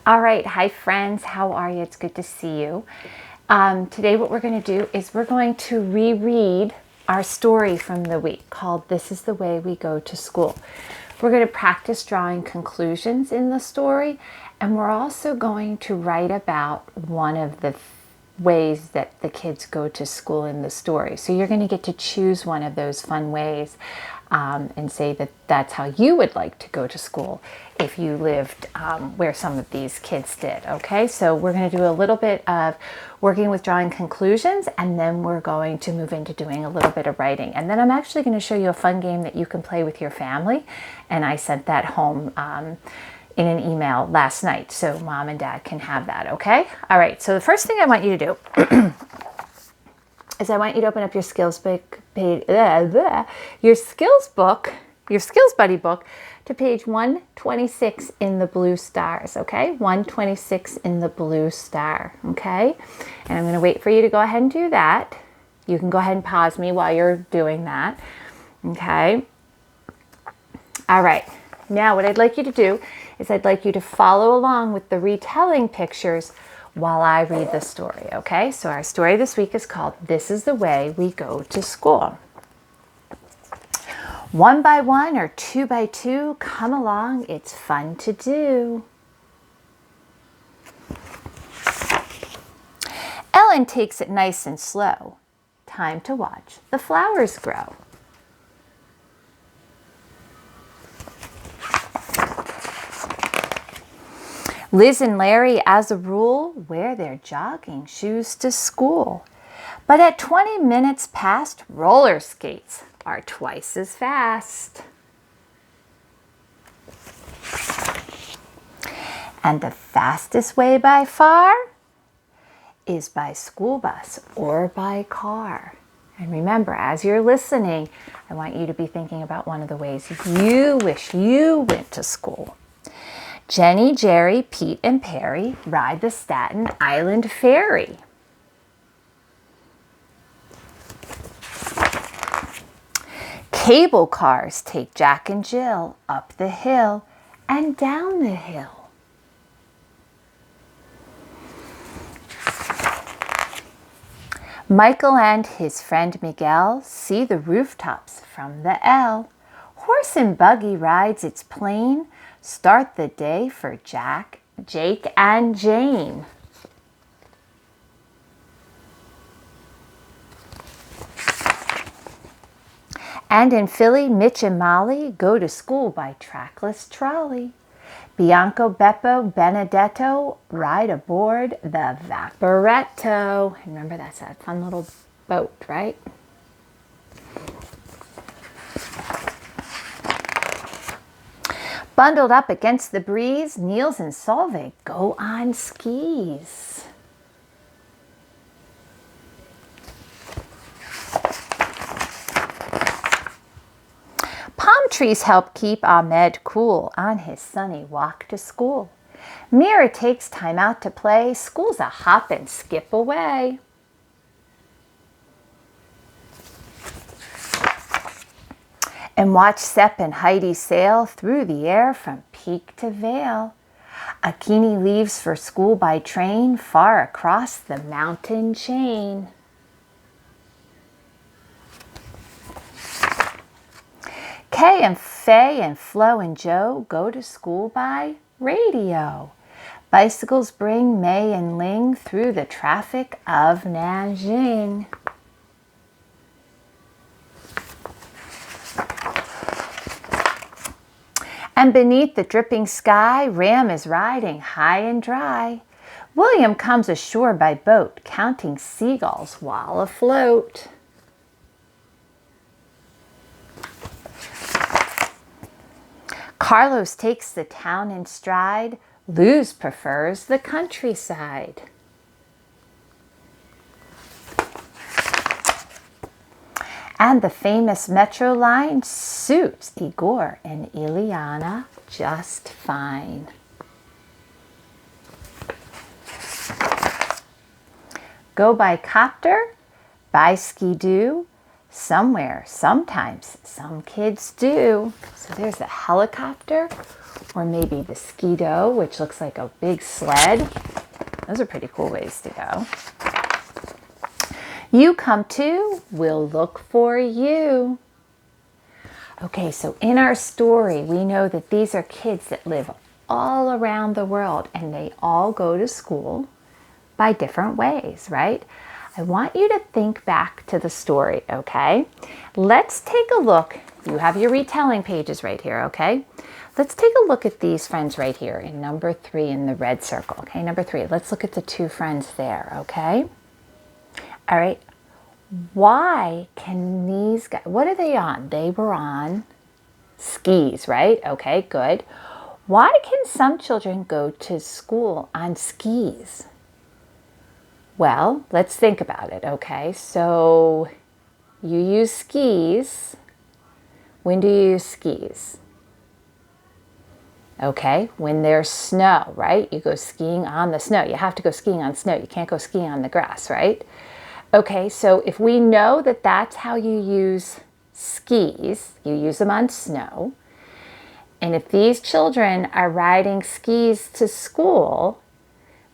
All right, hi friends, how are you? It's good to see you. Today what we're going to do is we're going to reread our story from the week called This is the Way We Go to School. We're going to practice drawing conclusions in the story, and we're also going to write about one of the ways that the kids go to school in the story. So you're going to get to choose one of those fun ways and say that that's how you would like to go to school if you lived where some of these kids did. Okay, so we're going to do a little bit of working with drawing conclusions, and then we're going to move into doing a little bit of writing. And then I'm actually going to show you a fun game that you can play with your family. And I sent that home in an email last night, so mom and dad can have that, okay? All right, so the first thing I want you to do is I want you to open up your skills book, your skills buddy book, to page 126 in the blue stars, okay? 126 in the blue star, okay? And I'm going to wait for you to go ahead and do that. You can go ahead and pause me while you're doing that, okay? All right. Now what I'd like you to do is I'd like you to follow along with the retelling pictures while I read the story, okay? So our story this week is called This is the Way We Go to School. One by one or two by two, come along, it's fun to do. Ellen takes it nice and slow. Time to watch the flowers grow. Liz and Larry, as a rule, wear their jogging shoes to school. But at 20 minutes past, roller skates are twice as fast. And the fastest way by far is by school bus or by car. And remember, as you're listening, I want you to be thinking about one of the ways you wish you went to school. Jenny, Jerry, Pete, and Perry ride the Staten Island Ferry. Cable cars take Jack and Jill up the hill and down the hill. Michael and his friend Miguel see the rooftops from the L. Horse and buggy rides its plane. Start the day for Jack, Jake, and Jane. And in Philly, Mitch and Molly go to school by trackless trolley. Bianco, Beppo, Benedetto ride aboard the Vaporetto. Remember, that's that fun little boat, right? Bundled up against the breeze, Niels and Solveig go on skis. Palm trees help keep Ahmed cool on his sunny walk to school. Mira takes time out to play. School's a hop and skip away. And watch Sepp and Heidi sail through the air from peak to vale. Akini leaves for school by train far across the mountain chain. Kay and Faye and Flo and Joe go to school by radio. Bicycles bring May and Ling through the traffic of Nanjing. And beneath the dripping sky, Ram is riding high and dry. William comes ashore by boat, counting seagulls while afloat. Carlos takes the town in stride. Luz prefers the countryside. And the famous metro line suits Igor and Ileana just fine. Go by copter, by ski-doo, somewhere, sometimes, some kids do. So there's a helicopter or maybe the ski-doe, which looks like a big sled. Those are pretty cool ways to go. You come to, we'll look for you. Okay, so in our story, we know that these are kids that live all around the world and they all go to school by different ways, right? I want you to think back to the story, okay? Let's take a look. You have your retelling pages right here, okay? Let's take a look at these friends right here in number 3 in the red circle, okay? Number 3, let's look at the 2 friends there, okay? All right, why can these guys, what are they on? They were on skis, right? Okay, good. Why can some children go to school on skis? Well, let's think about it, okay? So you use skis. When do you use skis? Okay, when there's snow, right? You go skiing on the snow. You have to go skiing on snow. You can't go skiing on the grass, right? Okay, so if we know that that's how you use skis, you use them on snow, and if these children are riding skis to school,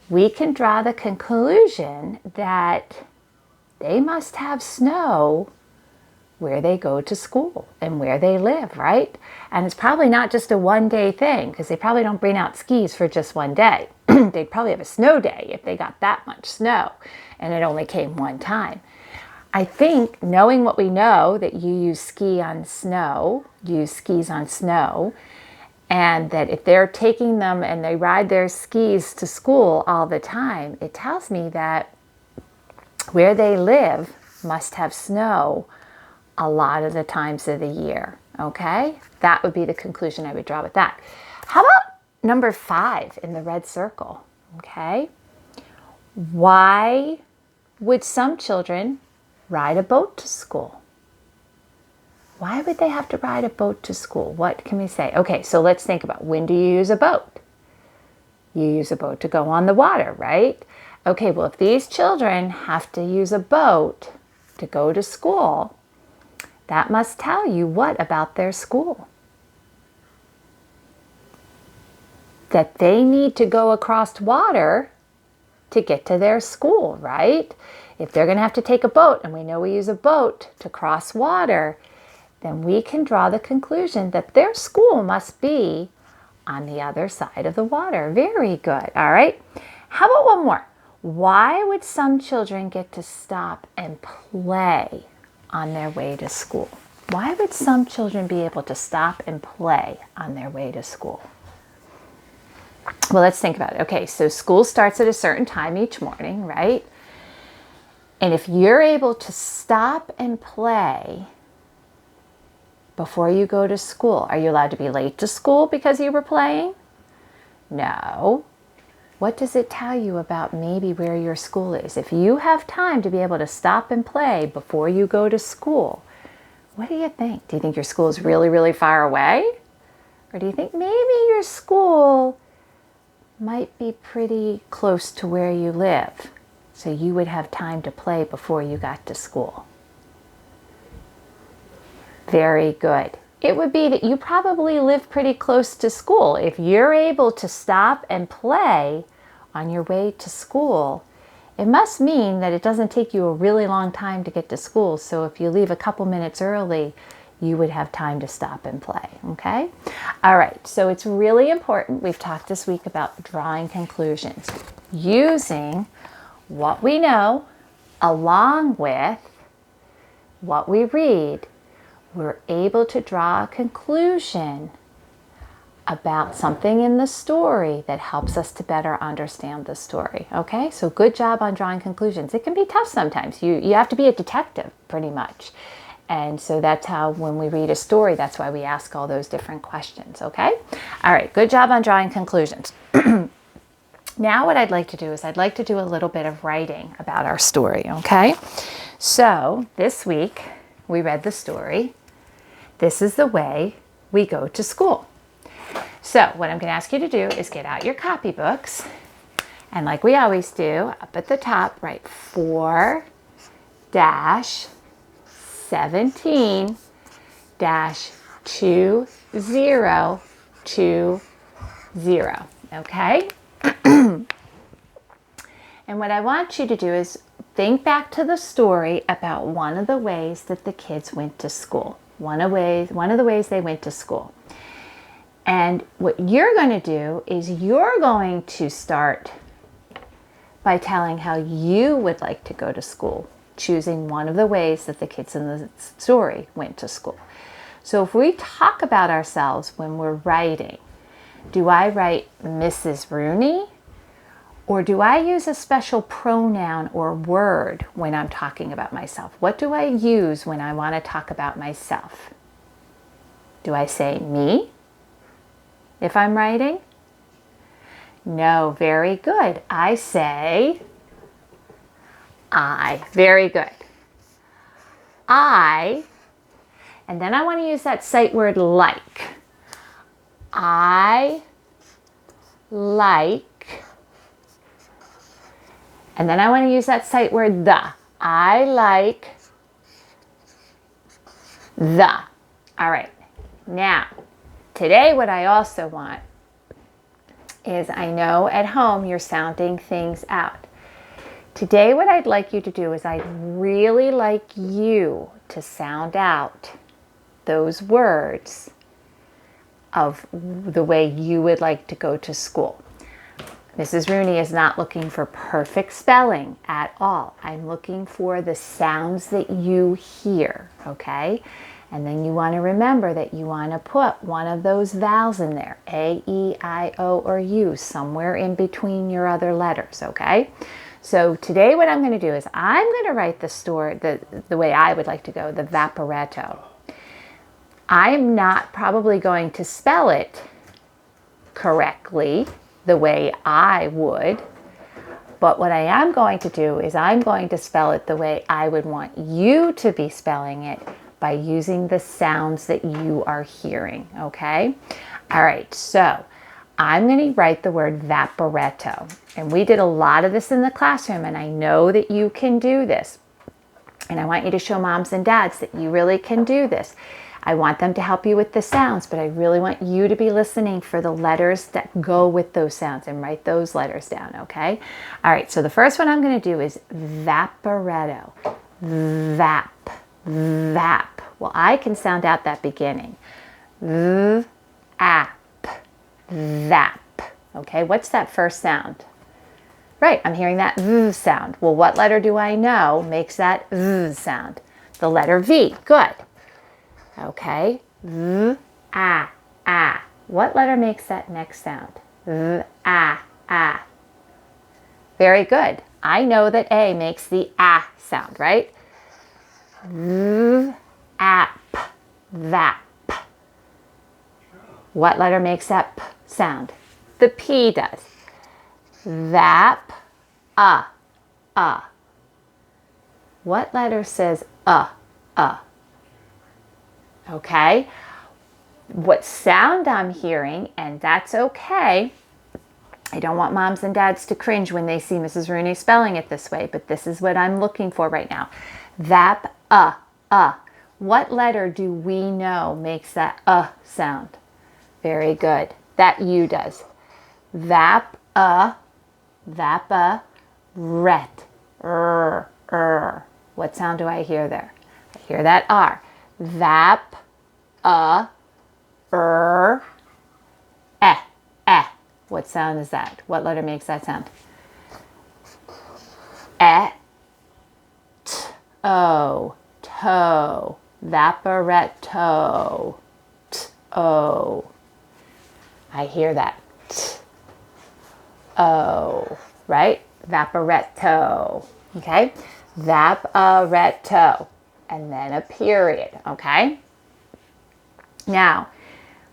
we can draw the conclusion that they must have snow where they go to school and where they live, right? And it's probably not just a one-day thing, because they probably don't bring out skis for just one day. They'd probably have a snow day if they got that much snow, and it only came one time. I think knowing what we know, that you use skis on snow, and that if they're taking them and they ride their skis to school all the time, it tells me that where they live must have snow a lot of the times of the year, okay? That would be the conclusion I would draw with that. How about number 5 in the red circle, okay? Why would some children ride a boat to school? Why would they have to ride a boat to school? What can we say? Okay, so let's think about, when do you use a boat? You use a boat to go on the water, right? Okay, well, if these children have to use a boat to go to school, that must tell you what about their school? That they need to go across water to get to their school, right? If they're going to have to take a boat, and we know we use a boat to cross water, then we can draw the conclusion that their school must be on the other side of the water. Very good. All right. How about one more? Why would some children get to stop and play on their way to school? Why would some children be able to stop and play on their way to school? Well, let's think about it. Okay, so school starts at a certain time each morning, right? And if you're able to stop and play before you go to school, are you allowed to be late to school because you were playing? No. What does it tell you about maybe where your school is? If you have time to be able to stop and play before you go to school, what do you think? Do you think your school is really, really far away? Or do you think maybe your school might be pretty close to where you live, so you would have time to play before you got to school? Very good. It would be that you probably live pretty close to school. If you're able to stop and play on your way to school, it must mean that it doesn't take you a really long time to get to school. So if you leave a couple minutes early, you would have time to stop and play, okay? All right, so it's really important. We've talked this week about drawing conclusions. Using what we know along with what we read, we're able to draw a conclusion about something in the story that helps us to better understand the story, okay? So good job on drawing conclusions. It can be tough sometimes. You have to be a detective, pretty much. And so that's how, when we read a story, that's why we ask all those different questions, okay? All right, good job on drawing conclusions. Now what I'd like to do is I'd like to do a little bit of writing about our story, okay? So this week we read the story, This is the Way We Go to School. So what I'm going to ask you to do is get out your copybooks, and like we always do, up at the top, write 4-17-2024. 0. Okay? And what I want you to do is think back to the story about one of the ways that the kids went to school. One of the ways they went to school. And what you're going to do is you're going to start by telling how you would like to go to school, choosing one of the ways that the kids in the story went to school. So if we talk about ourselves when we're writing, do I write Mrs. Rooney? Or do I use a special pronoun or word when I'm talking about myself? What do I use when I want to talk about myself? Do I say me if I'm writing? No, very good. I say I. Very good. I, and then I want to use that sight word like. I like. And then I want to use that sight word the. I like the. All right. Now, today what I also want is, I know at home you're sounding things out. Today what I'd like you to do is I'd really like you to sound out those words of the way you would like to go to school. Mrs. Rooney is not looking for perfect spelling at all. I'm looking for the sounds that you hear, okay? And then you want to remember that you want to put one of those vowels in there, A, E, I, O, or U, somewhere in between your other letters, okay? So today what I'm going to do is I'm going to write the story the way I would like to go, the Vaporetto. I'm not probably going to spell it correctly the way I would, but what I am going to do is I'm going to spell it the way I would want you to be spelling it by using the sounds that you are hearing, okay? All right, so I'm going to write the word Vaporetto, and we did a lot of this in the classroom, and I know that you can do this, and I want you to show moms and dads that you really can do this. I want them to help you with the sounds, but I really want you to be listening for the letters that go with those sounds and write those letters down, okay? All right, so the first one I'm going to do is Vaporetto. Vap, vap. Well, I can sound out that beginning. V-ap, vap. Okay, what's that first sound? Right, I'm hearing that V sound. Well, what letter do I know makes that V sound? The letter V. Good. Okay, V, ah, ah. What letter makes that next sound? V, ah, ah. Very good. I know that A makes the ah sound, right? V, ap, vap. What letter makes that P sound? The P does. Vap, What letter says Okay, what sound I'm hearing, and that's okay. I don't want moms and dads to cringe when they see Mrs. Rooney spelling it this way, but this is what I'm looking for right now. Vap, What letter do we know makes that sound? Very good. That U does. Vap, ret, What sound do I hear there? I hear that R. Vap, What sound is that? What letter makes that sound? Toe. Vaporetto. T-o. I hear that. T-o. Right? Vaporetto. Okay? Vaporetto. And then a period. Okay? Now,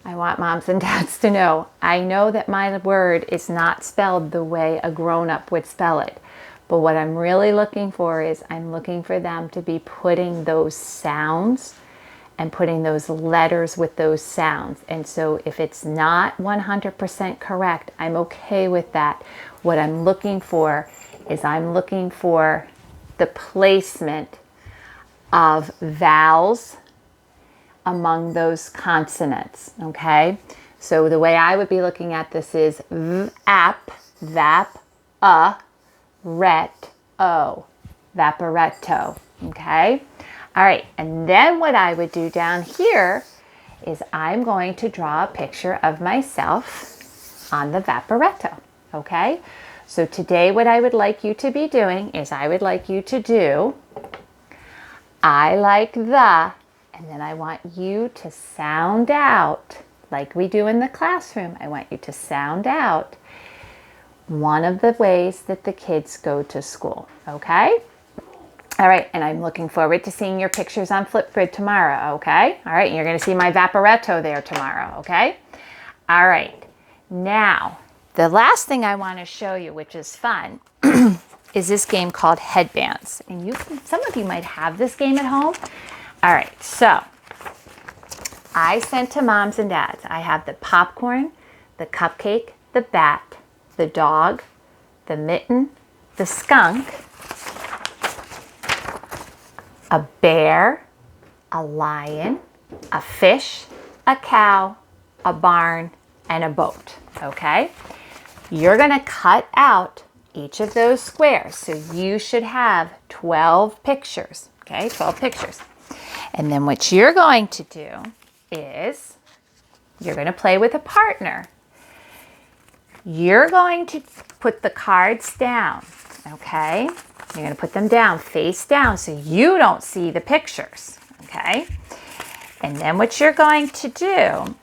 I want moms and dads to know, I know that my word is not spelled the way a grown-up would spell it. But what I'm really looking for is I'm looking for them to be putting those sounds and putting those letters with those sounds. And so if it's not 100% correct, I'm okay with that. What I'm looking for is I'm looking for the placement of vowels among those consonants, okay? So the way I would be looking at this is vap, ret-o, vaporetto, okay? All right, and then what I would do down here is I'm going to draw a picture of myself on the vaporetto, okay? So today what I would like you to be doing is I would like you to do I like the, and then I want you to sound out, like we do in the classroom. I want you to sound out one of the ways that the kids go to school, okay? All right, and I'm looking forward to seeing your pictures on Flipgrid tomorrow, okay? All right, you're gonna see my Vaporetto there tomorrow, okay? All right, now, the last thing I wanna show you, which is fun, is this game called Headbands. And some of you might have this game at home. All right, so I sent to moms and dads. I have the popcorn, the cupcake, the bat, the dog, the mitten, the skunk, a bear, a lion, a fish, a cow, a barn, and a boat, okay? You're gonna cut out each of those squares. So you should have 12 pictures, okay? 12 pictures. And then what you're going to do is you're going to play with a partner. You're going to put the cards down, okay? You're going to put them down, face down, so you don't see the pictures, okay? And then what you're going to do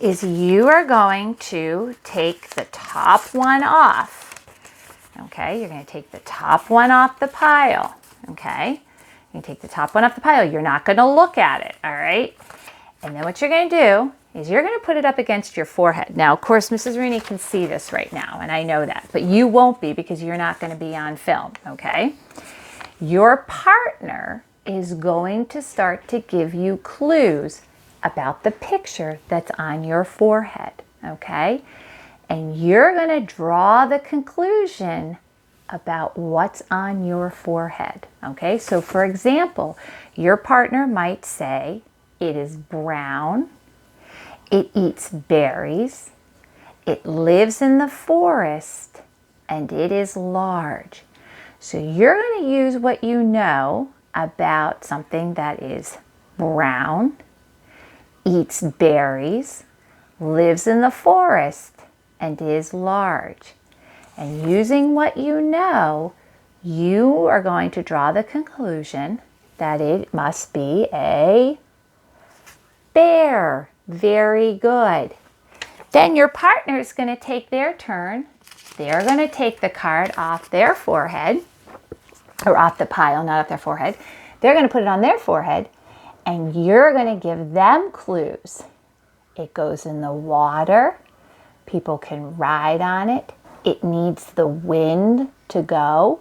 is you are going to take the top one off, okay? You're going to take the top one off the pile, okay? You take the top one off the pile. You're not going to look at it, all right? And then what you're going to do is you're going to put it up against your forehead. Now, of course, Mrs. Rooney can see this right now, and I know that, but you won't be because you're not going to be on film, okay? Your partner is going to start to give you clues about the picture that's on your forehead, okay? And you're going to draw the conclusion about what's on your forehead, okay? So for example, your partner might say, it is brown, it eats berries, it lives in the forest, and it is large. So you're going to use what you know about something that is brown, eats berries, lives in the forest, and is large. And using what you know, you are going to draw the conclusion that it must be a bear. Very good. Then your partner is going to take their turn. They're going to take the card off their forehead, or off the pile, not off their forehead. They're going to put it on their forehead, and you're going to give them clues. It goes in the water. People can ride on it. It needs the wind to go.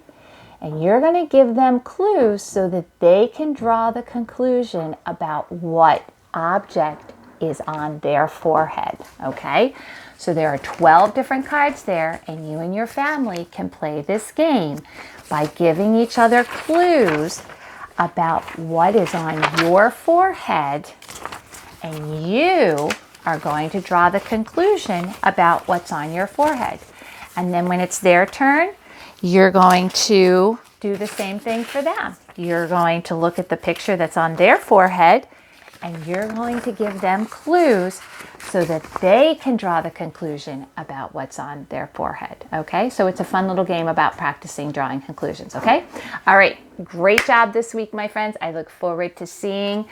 And you're going to give them clues so that they can draw the conclusion about what object is on their forehead, okay? So there are 12 different cards there, and you and your family can play this game by giving each other clues about what is on your forehead, and you are going to draw the conclusion about what's on your forehead. And then when it's their turn, you're going to do the same thing for them. You're going to look at the picture that's on their forehead, and you're going to give them clues so that they can draw the conclusion about what's on their forehead, okay? So it's a fun little game about practicing drawing conclusions, okay? All right, great job this week, my friends. I look forward to seeing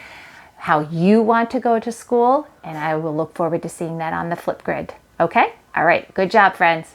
how you want to go to school, and I will look forward to seeing that on the Flipgrid, okay? All right, good job, friends.